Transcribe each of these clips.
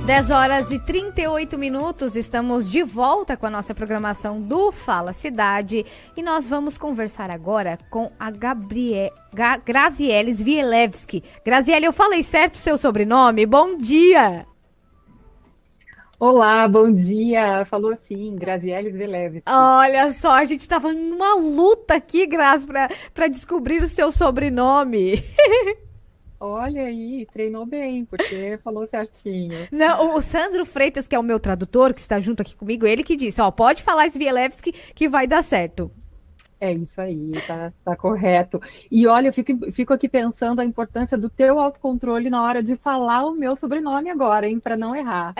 10h38, estamos de volta com a nossa programação do Fala Cidade e nós vamos conversar agora com a Graziele Vielewski. Graziele, eu falei certo o seu sobrenome? Bom dia! Olá, bom dia. Falou assim, Graziele Vielewski. Olha só, a gente estava numa luta aqui, Grazi, para descobrir o seu sobrenome. Olha aí, treinou bem, porque falou certinho. Não, o Sandro Freitas, que é o meu tradutor, que está junto aqui comigo, ele que disse, ó, pode falar Vielewski que vai dar certo. É isso aí, tá correto. E olha, eu fico aqui pensando a importância do teu autocontrole na hora de falar o meu sobrenome agora, hein, para não errar.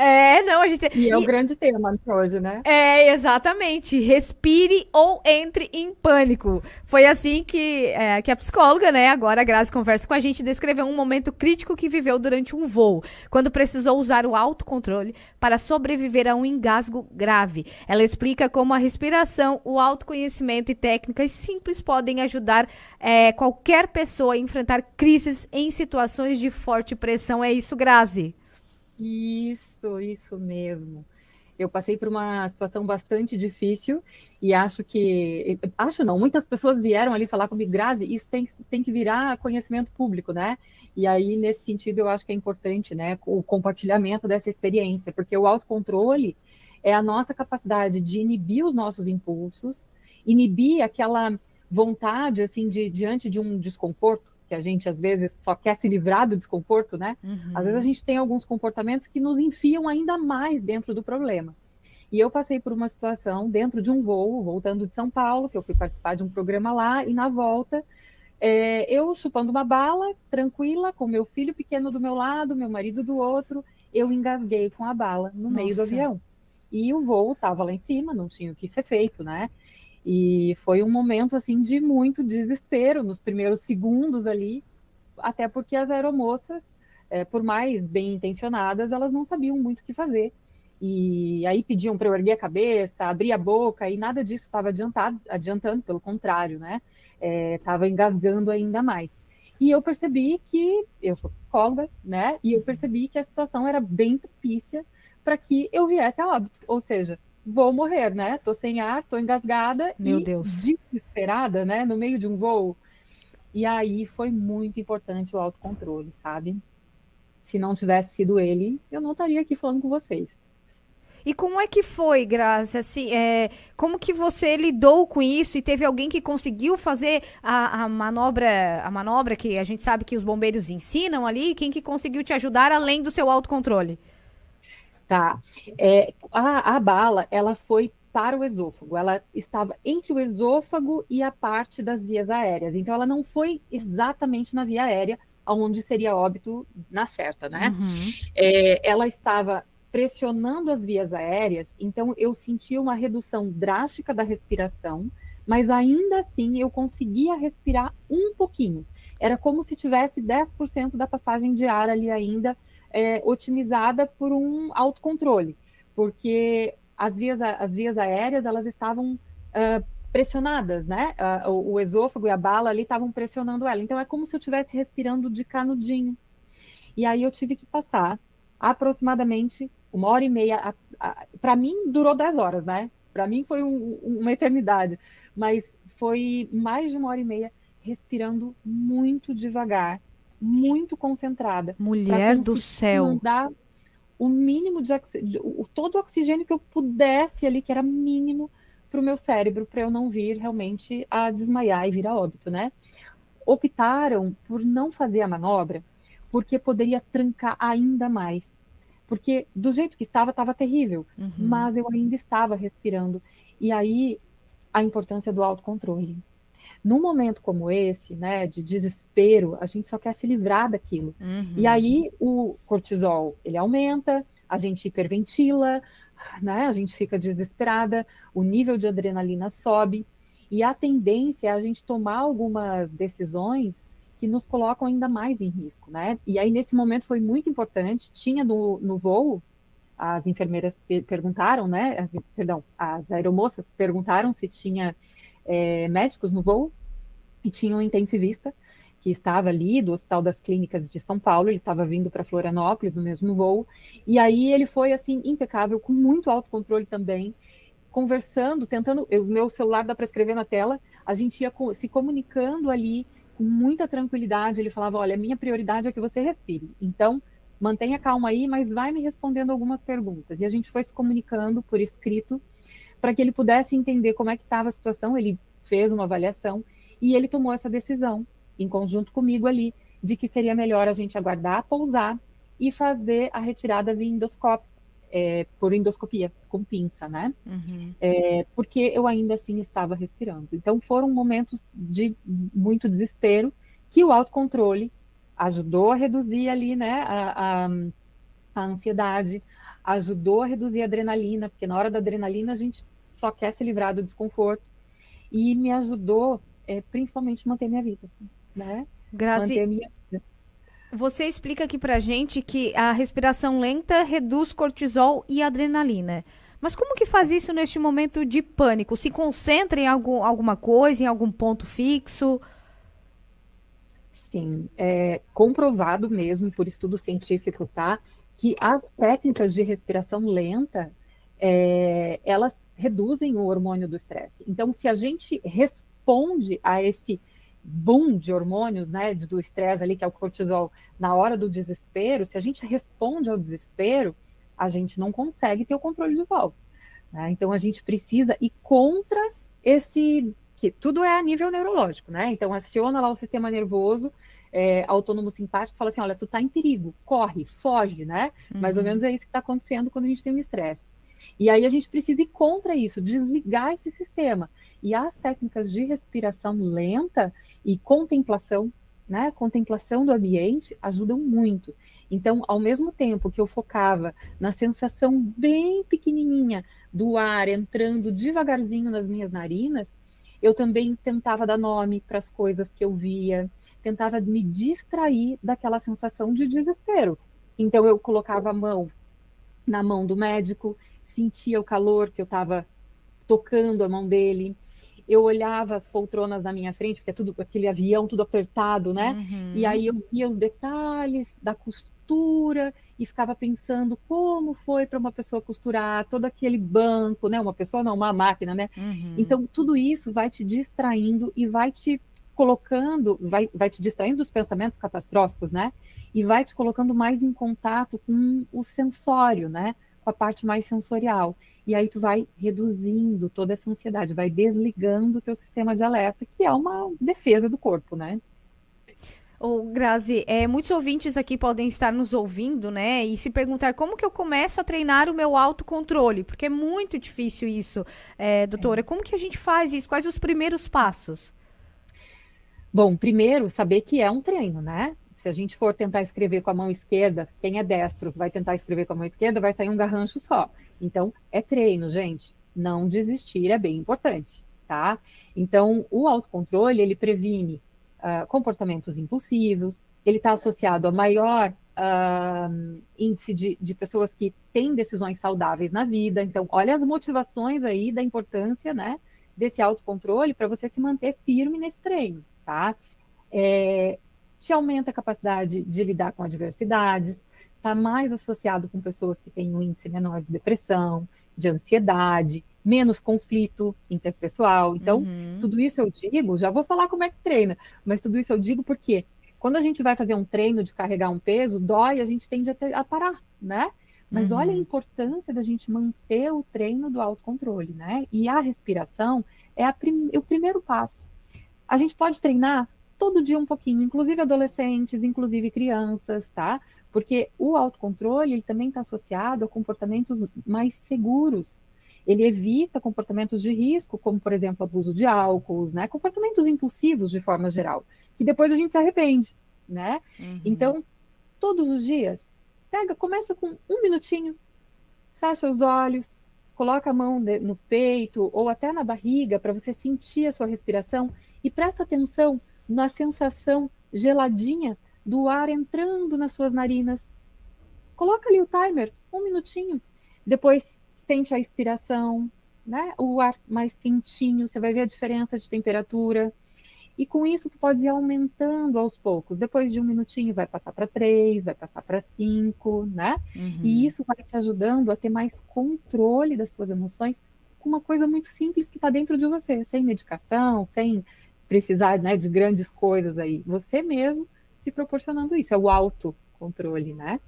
Não, a gente... E é o grande tema de hoje, né? Exatamente. Respire ou entre em pânico. Foi assim que a psicóloga, né, agora a Grazi conversa com a gente, descreveu um momento crítico que viveu durante um voo, quando precisou usar o autocontrole para sobreviver a um engasgo grave. Ela explica como a respiração, o autoconhecimento e técnicas simples podem ajudar qualquer pessoa a enfrentar crises em situações de forte pressão. É isso, Grazi? Isso mesmo. Eu passei por uma situação bastante difícil e acho não, muitas pessoas vieram ali falar comigo, Grazi, isso tem que virar conhecimento público, né? E aí, nesse sentido, eu acho que é importante, né, o compartilhamento dessa experiência, porque o autocontrole é a nossa capacidade de inibir os nossos impulsos, inibir aquela vontade, assim, diante de um desconforto, que a gente, às vezes, só quer se livrar do desconforto, né? Às vezes a gente tem alguns comportamentos que nos enfiam ainda mais dentro do problema. E eu passei por uma situação dentro de um voo, voltando de São Paulo, que eu fui participar de um programa lá, e na volta, eu chupando uma bala, tranquila, com meu filho pequeno do meu lado, meu marido do outro, eu engasguei com a bala no meio do Nossa. avião. E o voo estava lá em cima, não tinha o que ser feito, né? E foi um momento, assim, de muito desespero nos primeiros segundos ali, até porque as aeromoças, por mais bem intencionadas, elas não sabiam muito o que fazer. E aí pediam para eu erguer a cabeça, abrir a boca, e nada disso estava adiantando, pelo contrário, né? Estava engasgando ainda mais. E eu percebi que, eu sou psicóloga, né? E eu percebi que a situação era bem propícia para que eu viesse a óbito. Ou seja, vou morrer, né? Tô sem ar, tô engasgada Meu e Deus. desesperada, né? No meio de um voo. E aí foi muito importante o autocontrole, sabe? Se não tivesse sido ele, eu não estaria aqui falando com vocês. E como é que foi, Grazi? Assim, como que você lidou com isso e teve alguém que conseguiu fazer a manobra que a gente sabe que os bombeiros ensinam ali? Quem que conseguiu te ajudar além do seu autocontrole? Tá. A bala, ela foi para o esôfago. Ela estava entre o esôfago e a parte das vias aéreas. Então, ela não foi exatamente na via aérea, onde seria óbito na certa, né? Uhum. Ela estava pressionando as vias aéreas, então eu senti uma redução drástica da respiração, mas ainda assim eu conseguia respirar um pouquinho. Era como se tivesse 10% da passagem de ar ali ainda otimizada por um autocontrole, porque as vias aéreas elas estavam pressionadas, né? O esôfago e a bala ali estavam pressionando ela. Então é como se eu estivesse respirando de canudinho. E aí eu tive que passar aproximadamente 1h30. Para mim, durou 10 horas, né? Para mim foi uma eternidade. Mas foi mais de 1h30 respirando muito devagar, muito concentrada, para Mulher do conseguir céu. mandar o mínimo todo o oxigênio que eu pudesse ali, que era mínimo, para o meu cérebro, para eu não vir realmente a desmaiar e vir a óbito, né? Optaram por não fazer a manobra, porque poderia trancar ainda mais. Porque do jeito que estava terrível, Uhum. mas eu ainda estava respirando. E aí a importância do autocontrole. Num momento como esse, né, de desespero, a gente só quer se livrar daquilo. E Uhum. aí o cortisol, ele aumenta, a gente hiperventila, né, a gente fica desesperada, o nível de adrenalina sobe, e a tendência é a gente tomar algumas decisões que nos colocam ainda mais em risco, né? E aí nesse momento foi muito importante, tinha no voo, as enfermeiras perguntaram, né, perdão, as aeromoças perguntaram se tinha médicos no voo, e tinha um intensivista que estava ali do Hospital das Clínicas de São Paulo, ele estava vindo para Florianópolis no mesmo voo, e aí ele foi assim impecável, com muito autocontrole também, conversando, tentando, o meu celular dá para escrever na tela, a gente ia se comunicando ali com muita tranquilidade. Ele falava: olha, a minha prioridade é que você respire, então mantenha calma aí, mas vai me respondendo algumas perguntas. E a gente foi se comunicando por escrito para que ele pudesse entender como é que estava a situação. Ele fez uma avaliação e ele tomou essa decisão, em conjunto comigo ali, de que seria melhor a gente aguardar, pousar e fazer a retirada via endoscópio, por endoscopia, com pinça, né? Uhum. Porque eu ainda assim estava respirando. Então foram momentos de muito desespero, que o autocontrole ajudou a reduzir ali, né, a ansiedade, ajudou a reduzir a adrenalina, porque na hora da adrenalina a gente só quer se livrar do desconforto, e me ajudou principalmente manter minha vida, né? Grazi, Manter minha vida. você explica aqui pra gente que a respiração lenta reduz cortisol e adrenalina. Mas como que faz isso neste momento de pânico? Se concentra em alguma coisa, em algum ponto fixo? Sim, é comprovado mesmo por estudo científico, tá? Que as técnicas de respiração lenta, elas reduzem o hormônio do estresse. Então, se a gente responde a esse boom de hormônios, né, do estresse ali, que é o cortisol, na hora do desespero, se a gente responde ao desespero, a gente não consegue ter o controle de volta, né? Então, a gente precisa ir contra esse, que tudo é a nível neurológico, né? Então, aciona lá o sistema nervoso, autônomo simpático, fala assim: olha, tu tá em perigo, corre, foge, né? Mais ou menos é isso que está acontecendo quando a gente tem um estresse. E aí a gente precisa ir contra isso, desligar esse sistema. E as técnicas de respiração lenta e contemplação, né? Contemplação do ambiente ajudam muito. Então, ao mesmo tempo que eu focava na sensação bem pequenininha do ar entrando devagarzinho nas minhas narinas, eu também tentava dar nome para as coisas que eu via, tentava me distrair daquela sensação de desespero. Então, eu colocava a mão na mão do médico, sentia o calor que eu estava tocando a mão dele. Eu olhava as poltronas na minha frente, porque é tudo aquele avião, tudo apertado, né? E Uhum. aí eu via os detalhes da costura e ficava pensando como foi para uma pessoa costurar todo aquele banco, né? Uma pessoa não, uma máquina, né? Uhum. Então, tudo isso vai te distraindo e vai te colocando, vai te distraindo dos pensamentos catastróficos, né? E vai te colocando mais em contato com o sensório, né? Com a parte mais sensorial. E aí tu vai reduzindo toda essa ansiedade, vai desligando o teu sistema de alerta, que é uma defesa do corpo, né? Ô, Grazi, muitos ouvintes aqui podem estar nos ouvindo, né? E se perguntar como que eu começo a treinar o meu autocontrole, porque é muito difícil isso, doutora. Como que a gente faz isso? Quais os primeiros passos? Bom, primeiro, saber que é um treino, né? Se a gente for tentar escrever com a mão esquerda, quem é destro vai tentar escrever com a mão esquerda, vai sair um garrancho só. Então, é treino, gente. Não desistir é bem importante, tá? Então, o autocontrole, ele previne comportamentos impulsivos, ele está associado a maior índice de pessoas que têm decisões saudáveis na vida. Então, olha as motivações aí da importância, né, desse autocontrole para você se manter firme nesse treino, tá? Te aumenta a capacidade de lidar com adversidades, está mais associado com pessoas que têm um índice menor de depressão, de ansiedade, menos conflito interpessoal. Então, Uhum. tudo isso eu digo, já vou falar como é que treina, mas tudo isso eu digo porque quando a gente vai fazer um treino de carregar um peso, dói, a gente tende a parar, né? Mas olha a Uhum. importância da gente manter o treino do autocontrole, né? E a respiração é o primeiro passo. A gente pode treinar todo dia um pouquinho, inclusive adolescentes, inclusive crianças, tá? Porque o autocontrole ele também está associado a comportamentos mais seguros. Ele evita comportamentos de risco, como, por exemplo, abuso de álcool, né? Comportamentos impulsivos, de forma geral, que depois a gente se arrepende, né? Uhum. Então, todos os dias, começa com um minutinho, fecha os olhos, coloca a mão no peito ou até na barriga para você sentir a sua respiração e presta atenção na sensação geladinha do ar entrando nas suas narinas. Coloca ali o timer, um minutinho. Depois sente a expiração, né? O ar mais quentinho, você vai ver a diferença de temperatura. E com isso, tu pode ir aumentando aos poucos. Depois de 1 minutinho, vai passar para 3, vai passar para 5, né? E isso vai te ajudando a ter mais controle das tuas emoções com uma coisa muito simples que está dentro de você, sem medicação, sem precisar, né, de grandes coisas aí. Você mesmo se proporcionando isso. É o autocontrole, né?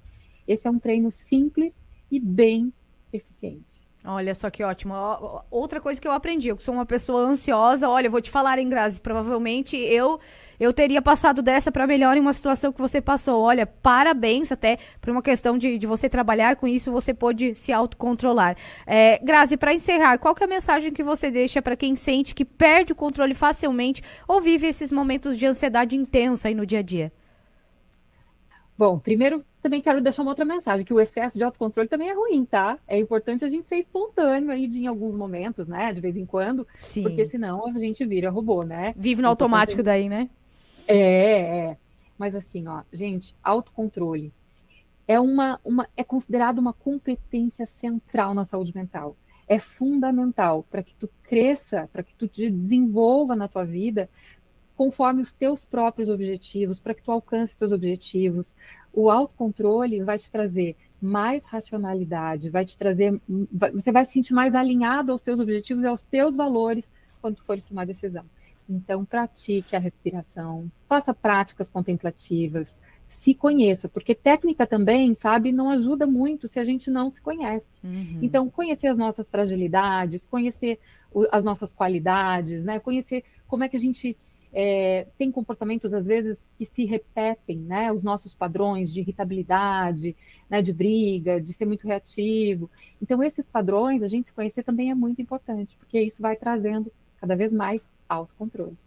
Esse é um treino simples e bem eficiente. Olha só que ótimo. Outra coisa que eu aprendi, eu sou uma pessoa ansiosa. Olha, eu vou te falar, hein, Grazi, provavelmente eu teria passado dessa para melhor em uma situação que você passou. Olha, parabéns até por uma questão de você trabalhar com isso, você pôde se autocontrolar. Grazi, para encerrar, qual que é a mensagem que você deixa para quem sente que perde o controle facilmente ou vive esses momentos de ansiedade intensa aí no dia a dia? Bom, primeiro também quero deixar uma outra mensagem, que o excesso de autocontrole também é ruim, tá? É importante a gente ser espontâneo aí em alguns momentos, né? De vez em quando, porque Sim. senão a gente vira robô, né? Vive no É importante a automático gente... daí, né? É. Mas assim, ó, gente, autocontrole é considerado uma competência central na saúde mental. É fundamental para que tu cresça, para que tu te desenvolva na tua vida conforme os teus próprios objetivos, para que tu alcance os teus objetivos. O autocontrole vai te trazer mais racionalidade, você vai se sentir mais alinhado aos teus objetivos e aos teus valores quando tu fores tomar decisão. Então, pratique a respiração, faça práticas contemplativas, se conheça, porque técnica também, sabe, não ajuda muito se a gente não se conhece. Então, conhecer as nossas fragilidades, conhecer as nossas qualidades, né? Conhecer como é que a gente tem comportamentos, às vezes, que se repetem, né? Os nossos padrões de irritabilidade, né? De briga, de ser muito reativo. Então, esses padrões, a gente se conhecer também é muito importante, porque isso vai trazendo cada vez mais autocontrole.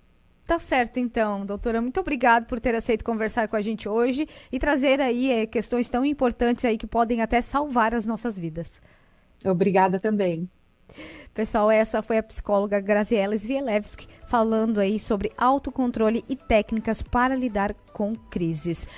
Tá certo, então, doutora. Muito obrigada por ter aceito conversar com a gente hoje e trazer aí questões tão importantes aí que podem até salvar as nossas vidas. Obrigada também. Pessoal, essa foi a psicóloga Graziela Svielewski falando aí sobre autocontrole e técnicas para lidar com crises.